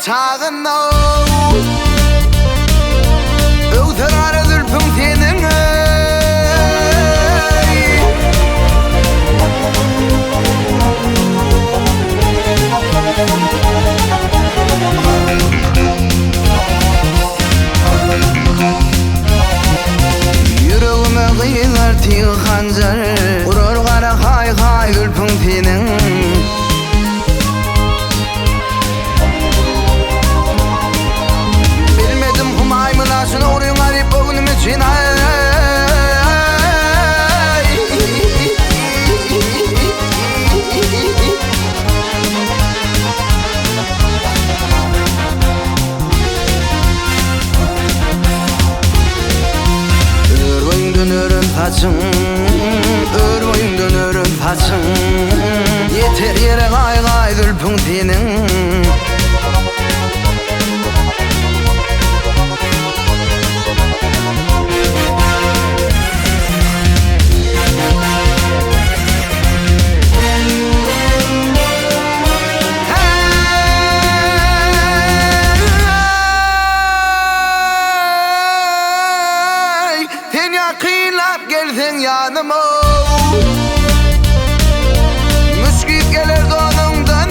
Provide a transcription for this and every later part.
작은 너 웃어라 들풍 튀는 Yüreğime kıyılar tiğ hancar Vurur kara hay hay gülpün tinin Bilmedim humayımın aşını uğrayın garip bugünüm için Paçın, örgünden örün paçın Yeter yere gay gay gülpün tinin Kıylap gelsen yanıma Müsküp gelir donumdan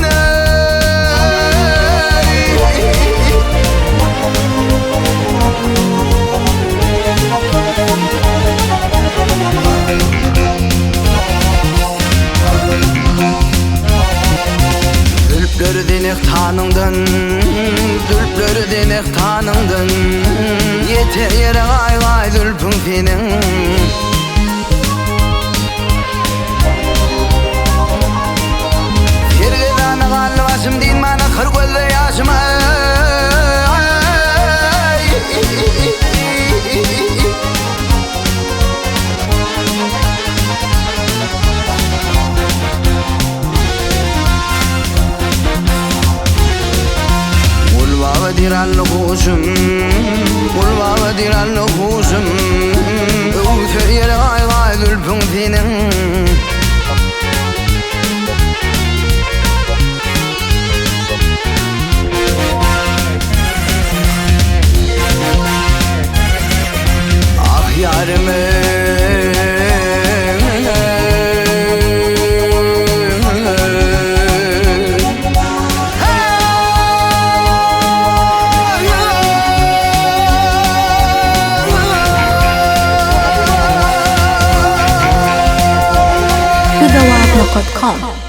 Dülpleri denek tanından Dülpleri denek tanından Yeter yere gay gay dülpün tinin Yergedana kallı başım din bana kır gözle yaşım Ulva dirallı kuşum Ulva dirallı kuşum Öğütür yere gay gay dülpün tinin Ah yarime Hudawab.com